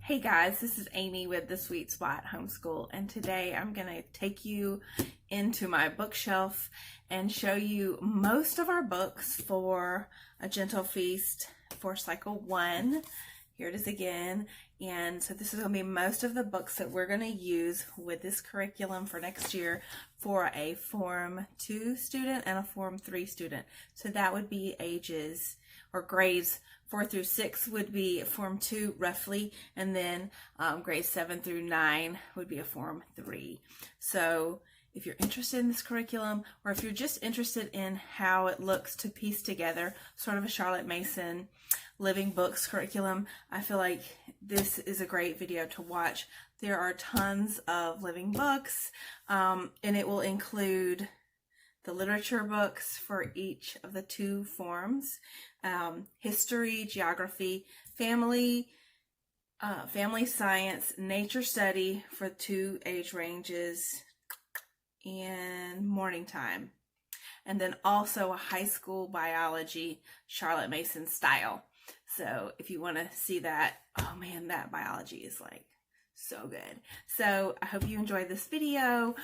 Hey guys, this is Amy with the Sweet Spot Homeschool, and today I'm going to take you into my bookshelf and show you most of our books for A Gentle Feast for Cycle 1. Here it is again. And so this is going to be most of the books that we're going to use with this curriculum for next year for a Form 2 student and a Form 3 student. So that would be ages or grades 4 through 6 would be Form 2 roughly, and then grades 7 through 9 would be a Form 3. So if you're interested in this curriculum, or if you're just interested in how it looks to piece together sort of a Charlotte Mason Living Books curriculum, I feel like this is a great video to watch. There are tons of living books, and it will include the literature books for each of the 2 forms, history, geography, family science, nature study for 2 age ranges, and morning time. And then also a high school biology, Charlotte Mason style. So if you want to see that, oh man, that biology is like so good. So I hope you enjoyed this video.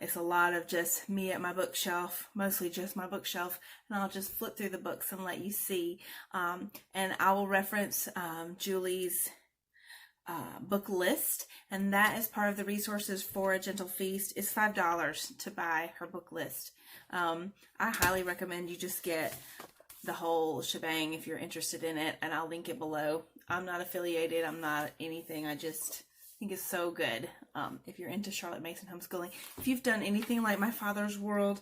It's a lot of just me at my bookshelf, mostly just my bookshelf, and I'll just flip through the books and let you see. And I will reference Julie's book list, and that is part of the resources for A Gentle Feast. It's $5 to buy her book list. I highly recommend you just get the whole shebang if you're interested in it, and I'll link it below. I'm not affiliated, I'm not anything, I just think it's so good. If you're into Charlotte Mason homeschooling, if you've done anything like My Father's World,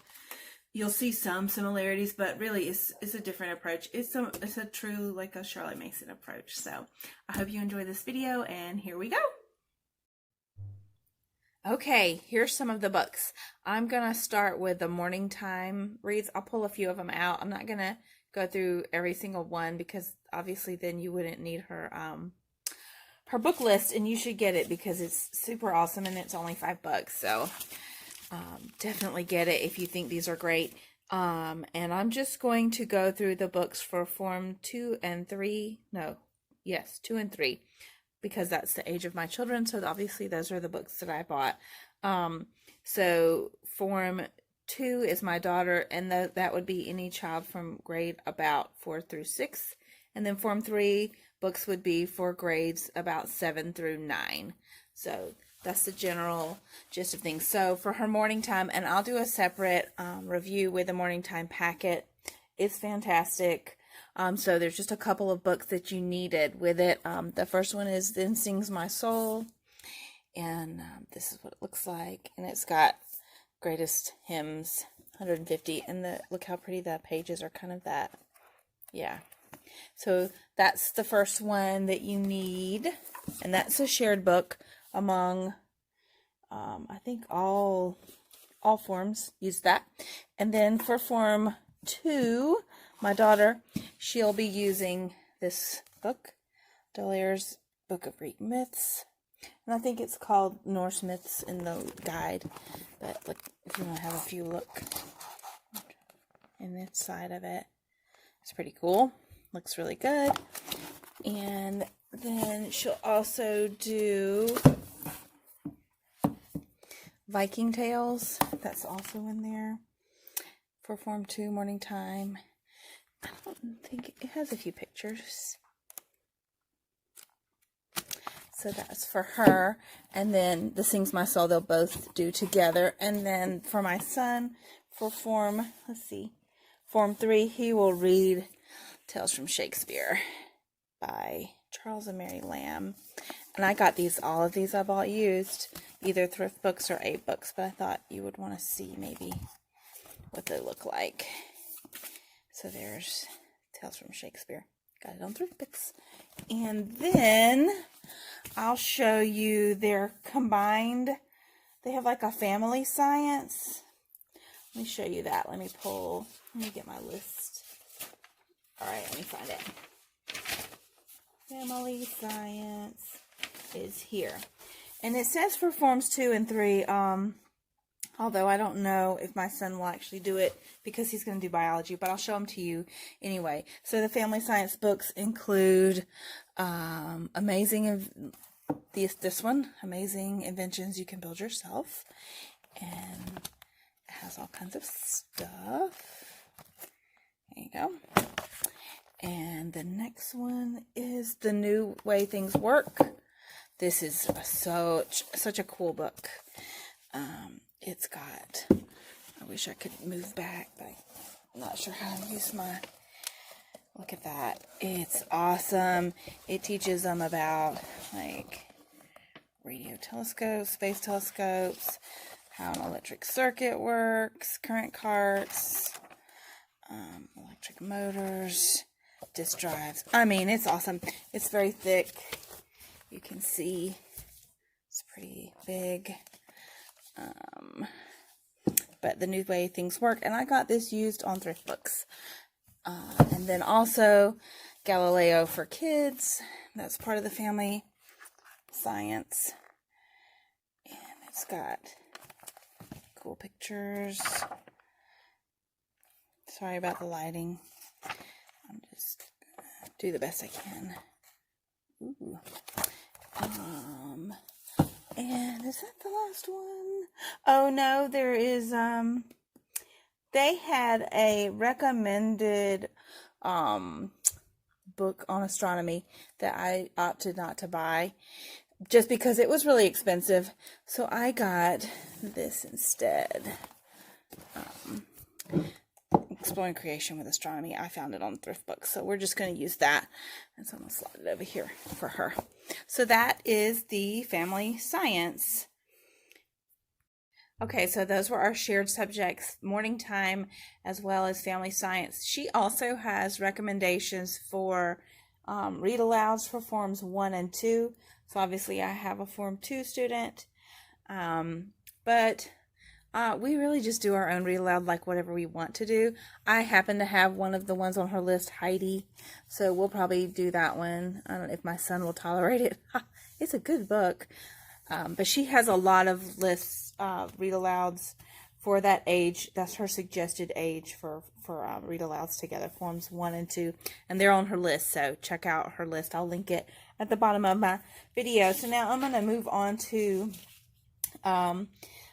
you'll see some similarities, but really it's a different approach. It's a true like a Charlotte Mason approach. So I hope you enjoy this video, and here we go. Okay, here's some of the books. I'm gonna start with the morning time reads. I'll pull a few of them out. I'm not gonna go through every single one because obviously then you wouldn't need her her book list, and you should get it because it's super awesome and it's only $5. So definitely get it if you think these are great. And I'm just going to go through the books for Form 2 and 3. No, yes, 2 and 3, because that's the age of my children. So obviously those are the books that I bought. So Form 2 is my daughter, and that would be any child from grade about 4 through 6. And then Form 3 books would be for grades about 7 through 9. So that's the general gist of things. So for her morning time, and I'll do a separate review with the morning time packet. It's fantastic. So there's just a couple of books that you needed with it. The first one is Then Sings My Soul, and this is what it looks like. And it's got greatest hymns, 150, and look how pretty the pages are, kind of that. Yeah. So that's the first one that you need, and that's a shared book among I think all forms use that. And then for Form 2, my daughter, she'll be using this book, Delaire's Book of Greek Myths, and I think it's called Norse Myths in the guide. But look, if you want to have a few look in this side of it, it's pretty cool. Looks really good. And then she'll also do Viking Tales. That's also in there for Form 2 morning time. I don't think it has a few pictures. So that's for her. And then The Sings My Soul, they'll both do together. And then for my son, for Form 3, he will read Tales from Shakespeare by Charles and Mary Lamb. And I got all of these I bought used, either thrift books or A books, but I thought you would want to see maybe what they look like. So there's Tales from Shakespeare. Got it on thrift books. And then I'll show you their combined, they have like a family science. Let me show you that. Let me get my list. Alright, let me find it. Family science is here. And it says for Forms 2 and 3, hold Although I don't know if my son will actually do it because he's going to do biology, but I'll show them to you anyway. So the family science books include this one, Amazing Inventions You Can Build Yourself. And it has all kinds of stuff. There you go. And the next one is The New Way Things Work. This is such a cool book. It's got, I wish I could move back, but I'm not sure how to use my, look at that. It's awesome. It teaches them about like radio telescopes, space telescopes, how an electric circuit works, current carts, electric motors, disk drives. I mean, it's awesome. It's very thick. You can see it's pretty big. But The New Way Things Work, and I got this used on Thrift Books. And then also Galileo for Kids. That's part of the family science. And it's got cool pictures. Sorry about the lighting. I'm just gonna do the best I can. Ooh. And is that the last one? Oh no, there is, they had a recommended, book on astronomy that I opted not to buy just because it was really expensive. So I got this instead. Exploring Creation with Astronomy. I found it on Thrift Books, so we're just going to use that. And so I'm going to slide it over here for her. So that is the family science. Okay, so those were our shared subjects, morning time as well as family science. She also has recommendations for read alouds for forms 1 and 2. So obviously I have a form 2 student, but we really just do our own read aloud, like whatever we want to do. I happen to have one of the ones on her list, Heidi, so we'll probably do that one. I don't know if my son will tolerate it. It's a good book, but she has a lot of lists, read alouds for that age. That's her suggested age for read alouds together, forms 1 and 2, and they're on her list, so check out her list. I'll link it at the bottom of my video. So now I'm going to move on to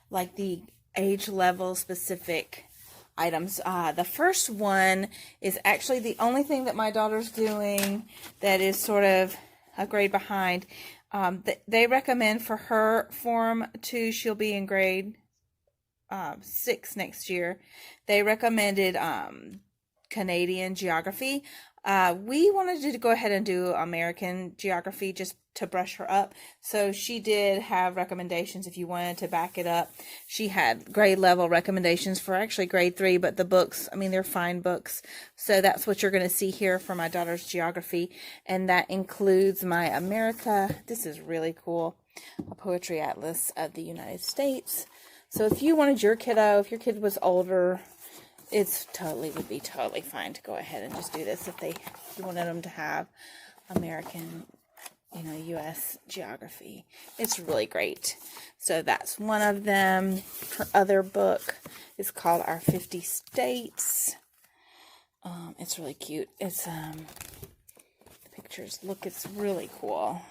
like the age level specific items. The first one is actually the only thing that my daughter's doing that is sort of a grade behind. They recommend for her form 2, she'll be in grade 6 next year. They recommended Canadian geography. We wanted to go ahead and do American geography just to brush her up. So she did have recommendations if you wanted to back it up. She had grade level recommendations for actually grade 3, but the books, I mean, they're fine books. So that's what you're going to see here for my daughter's geography. And that includes my America. This is really cool. A poetry atlas of the United States. So if you wanted your kiddo, if your kid was older, would be totally fine to go ahead and just do this if you wanted them to have American, U.S. geography. It's really great. So that's one of them. Her other book is called Our 50 States. It's really cute. It's the pictures. Look, it's really cool.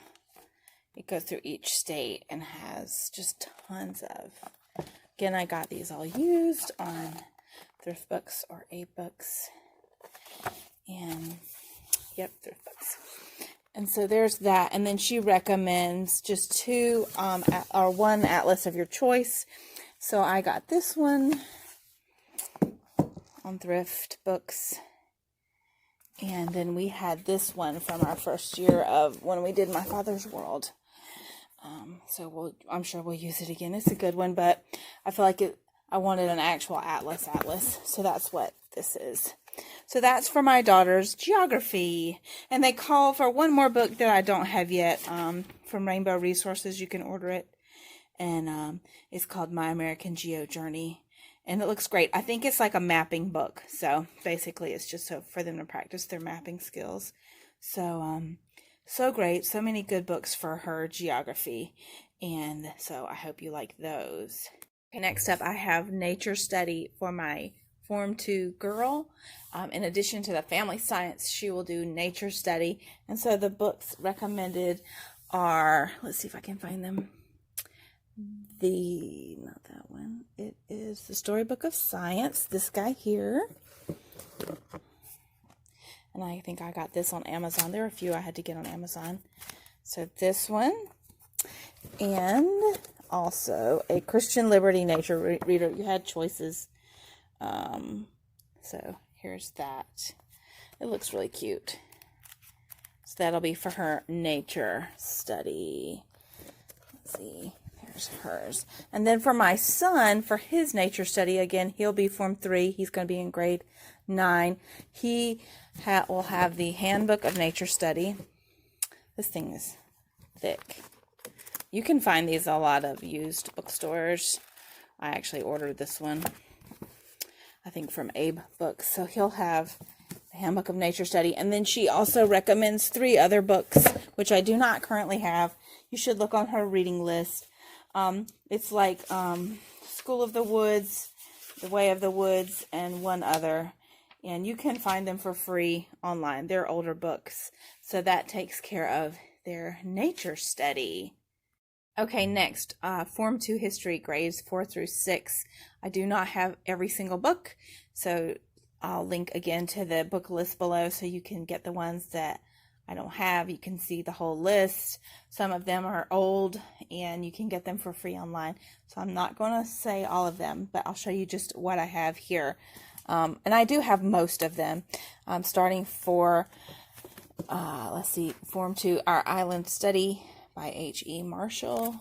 It goes through each state and has just tons of. Again, I got these all used on Thrift Books or A-Books. And, yep, Thrift Books. And so there's that. And then she recommends just 2 or 1 atlas of your choice. So I got this one on Thrift Books. And then we had this one from our first year of when we did My Father's World. So I'm sure we'll use it again. It's a good one, but I feel like I wanted an actual atlas. So that's what this is. So that's for my daughter's geography. And they call for one more book that I don't have yet, from Rainbow Resources. You can order it. And it's called My American Geo Journey. And it looks great. I think it's like a mapping book. So basically it's just so for them to practice their mapping skills. So, so great. So many good books for her geography. And so I hope you like those. Okay, next up I have nature study for my Form 2 girl. In addition to the family science, she will do nature study. And so the books recommended are, let's see if I can find them. Not that one. It is the Storybook of Science, this guy here. And I think I got this on Amazon. There are a few I had to get on Amazon. So this one. And also a Christian Liberty Nature Reader. You had choices. So here's that. It looks really cute. So that'll be for her nature study. Let's see. There's hers. And then for my son, for his nature study, again, he'll be Form 3. He's going to be in grade 9. He will have the Handbook of Nature Study. This thing is thick. You can find these a lot of used bookstores. I actually ordered this one, I think from Abe Books. So he'll have the Handbook of Nature Study. And then she also recommends 3 other books, which I do not currently have. You should look on her reading list. It's like School of the Woods, The Way of the Woods, and one other. And you can find them for free online. They're older books. So that takes care of their nature study. Okay, next, Form 2 History, grades 4 through 6. I do not have every single book, so I'll link again to the book list below so you can get the ones that I don't have. You can see the whole list. Some of them are old, and you can get them for free online. So I'm not going to say all of them, but I'll show you just what I have here. And I do have most of them, starting for, let's see, Form 2, Our Island Study by H.E. Marshall.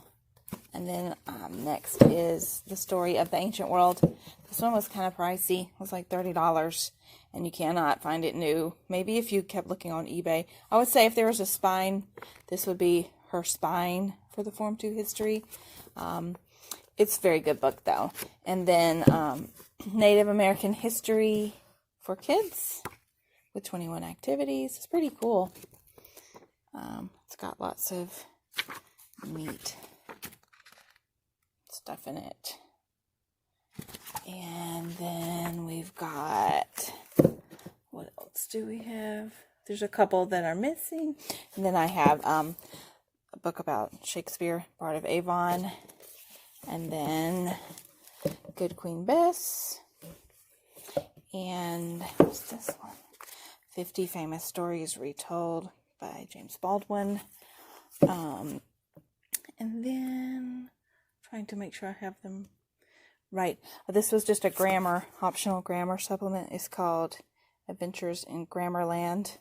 And then next is The Story of the Ancient World. This one was kind of pricey. It was like $30, and you cannot find it new. Maybe if you kept looking on eBay. I would say if there was a spine, this would be her spine for the Form 2 history. It's a very good book, though. And then Native American History for Kids with 21 activities. It's pretty cool. It's got lots of neat stuff in it. And then we've got, what else do we have? There's a couple that are missing. And then I have a book about Shakespeare, Bard of Avon. And then Good Queen Bess. And what's this one? 50 Famous Stories Retold by James Baldwin. And then trying to make sure I have them right. This was just a grammar, optional grammar supplement. It's called Adventures in Grammarland.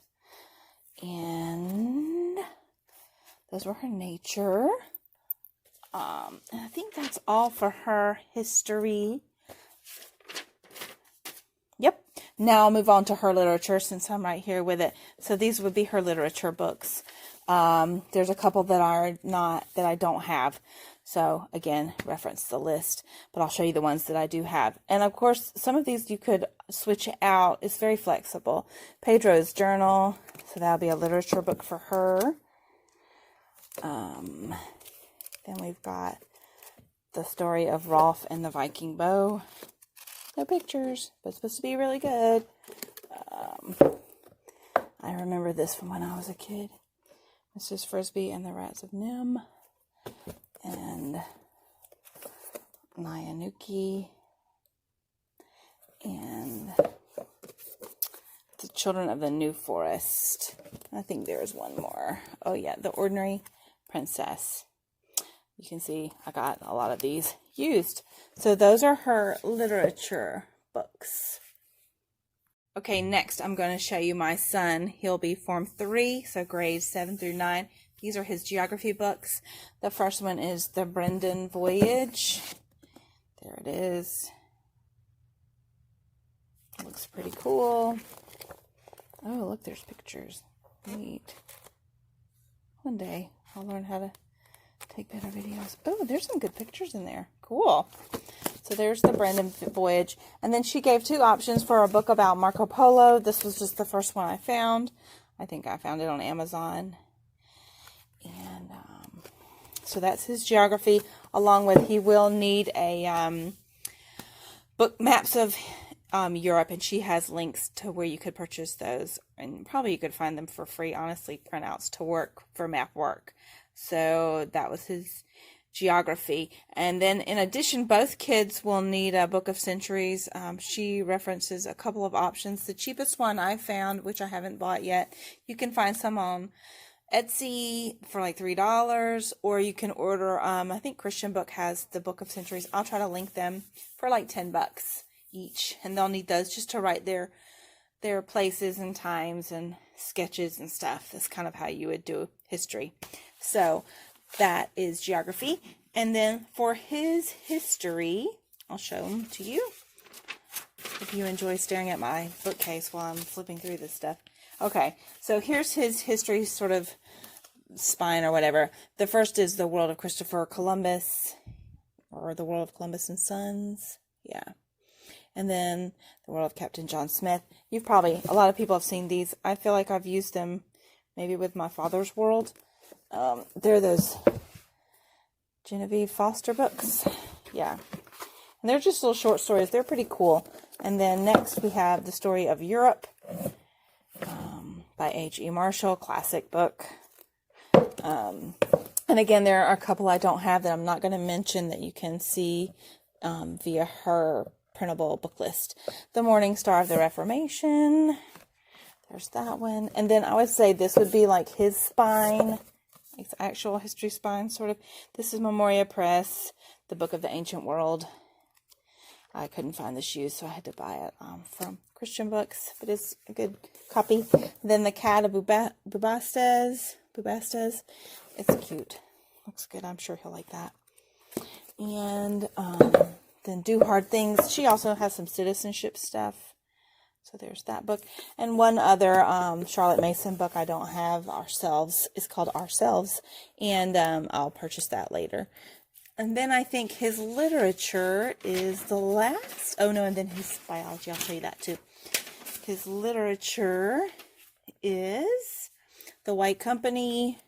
And those were her nature. And I think that's all for her history. Yep. Now I'll move on to her literature since I'm right here with it. So these would be her literature books. There's a couple that I don't have. So again, reference the list, but I'll show you the ones that I do have. And of course, some of these you could switch out. It's very flexible. Pedro's Journal. So that'll be a literature book for her. Then we've got The Story of Rolf and the Viking Bow. No pictures, but it's supposed to be really good. I remember this from when I was a kid. Mrs. Frisbee and the Rats of Nim. And Nyanuki. And The Children of the New Forest. I think there's one more. Oh yeah, The Ordinary Princess. You can see I got a lot of these used. So those are her literature books. Okay, next I'm going to show you my son. He'll be Form 3, so grades 7 through 9. These are his geography books. The first one is The Brendan Voyage. There it is. It looks pretty cool. Oh, look, there's pictures. Neat. One day I'll learn how to take better videos. Oh, there's some good pictures in there. Cool. So there's The Brendan Voyage. And then she gave 2 options for a book about Marco Polo. This was just the first one I found. I think I found it on Amazon. And So that's his geography, along with he will need a book maps of Europe, and she has links to where you could purchase those, and probably you could find them for free, honestly, printouts to work for map work. So that was his geography. And then in addition, both kids will need a book of centuries. She references a couple of options. The cheapest one I found, which I haven't bought yet, you can find some on Etsy for like $3, or you can order, I think Christian Book has the book of centuries. I'll try to link them for like $10 each, and they'll need those just to write their places and times and sketches and stuff. That's kind of how you would do history. So that is geography. And then for his history, I'll show them to you if you enjoy staring at my bookcase while I'm flipping through this stuff. Okay, so here's his history sort of spine or whatever. The first is the world of Christopher Columbus, or the world of Columbus and Sons. Yeah. And then the world of Captain John Smith. A lot of people have seen these. I feel like I've used them maybe with my father's world. They're those Genevieve Foster books. Yeah. And they're just little short stories. They're pretty cool. And then next we have The Story of Europe by H.E. Marshall, classic book. And again, there are a couple I don't have that I'm not going to mention that you can see via her printable book list. The Morning Star of the Reformation. There's that one. And then I would say this would be like his spine, his actual history spine, sort of. This is Memoria Press, the Book of the Ancient World. I couldn't find the shoes, so I had to buy it from Christian Books, but it's a good copy. Then The Cat of Bubastes. It's cute. Looks good. I'm sure he'll like that. And then Do Hard Things. She also has some citizenship stuff. So there's that book. And one other Charlotte Mason book I don't have, Ourselves. It's called Ourselves. And I'll purchase that later. And then I think his literature is the last. Oh, no, and then his biology. I'll show you that, too. His literature is The White Company.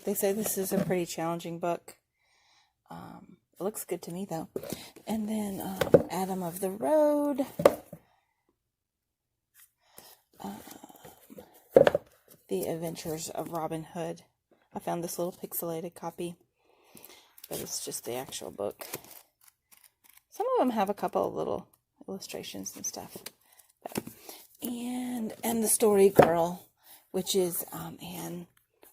They say this is a pretty challenging book. It looks good to me, though. And then Adam of the Road. The Adventures of Robin Hood. I found this little pixelated copy, but it's just the actual book. Some of them have a couple of little illustrations and stuff. And The Story Girl, which is Anne.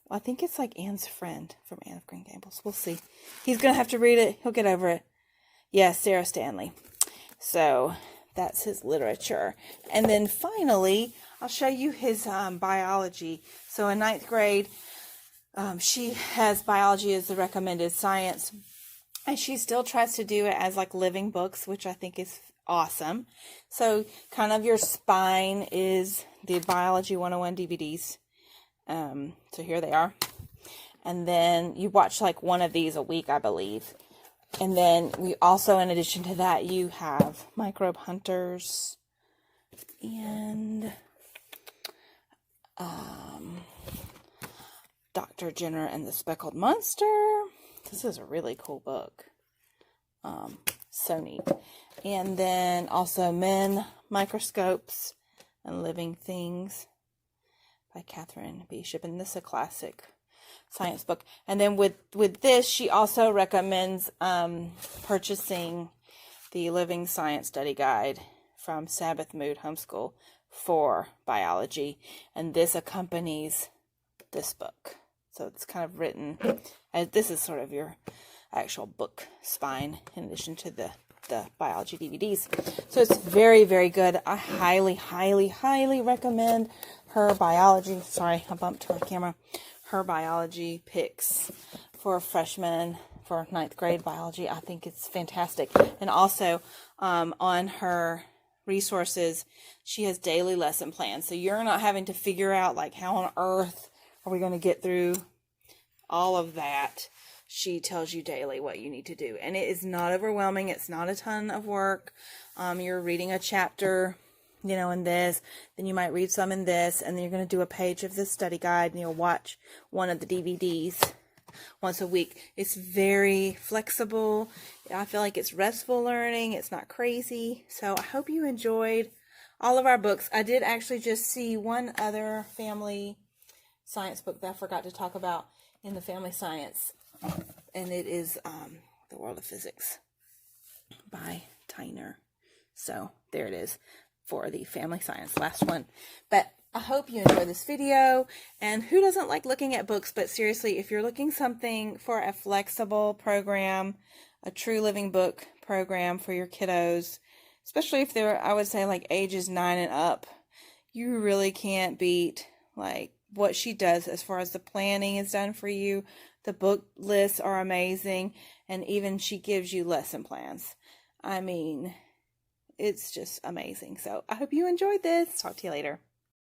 Well, I think it's like Anne's friend from Anne of Green Gables. We'll see. He's going to have to read it. He'll get over it. Yeah, Sarah Stanley. So that's his literature. And then finally, I'll show you his biology. So in 9th grade, she has biology as the recommended science. And she still tries to do it as like living books, which I think is awesome. So kind of your spine is the Biology 101 DVDs. So here they are. And then you watch like one of these a week, I believe. And then we also, in addition to that, you have Microbe Hunters and Dr. Jenner and the Speckled Monster. This is a really cool book. So neat. And then also Men, Microscopes, and Living Things by Catherine Bishop. And this is a classic science book. And then with this, she also recommends purchasing the Living Science Study Guide from Sabbath Mood Homeschool for biology. And this accompanies this book. So it's kind of written as this is sort of your actual book spine in addition to the biology DVDs. So it's very, very good. I highly, highly, highly recommend her biology. Sorry, I bumped her camera. Her biology picks for freshmen for 9th grade biology. I think it's fantastic. And also on her resources, she has daily lesson plans. So you're not having to figure out like how on earth are we going to get through all of that. She tells you daily what you need to do. And it is not overwhelming. It's not a ton of work. You're reading a chapter, in this. Then you might read some in this. And then you're going to do a page of this study guide. And you'll watch one of the DVDs once a week. It's very flexible. I feel like it's restful learning. It's not crazy. So I hope you enjoyed all of our books. I did actually just see one other family science book that I forgot to talk about in the family science, and it is The World of Physics by Tyner. So there it is for the family science, last one. But I hope you enjoy this video, and who doesn't like looking at books? But seriously, if you're looking something for a flexible program, a true living book program for your kiddos, especially if they're, I would say, like ages 9 and up, you really can't beat like what she does as far as the planning is done for you. The book lists are amazing, and even she gives you lesson plans. I mean, it's just amazing. So I hope you enjoyed this. Talk to you later.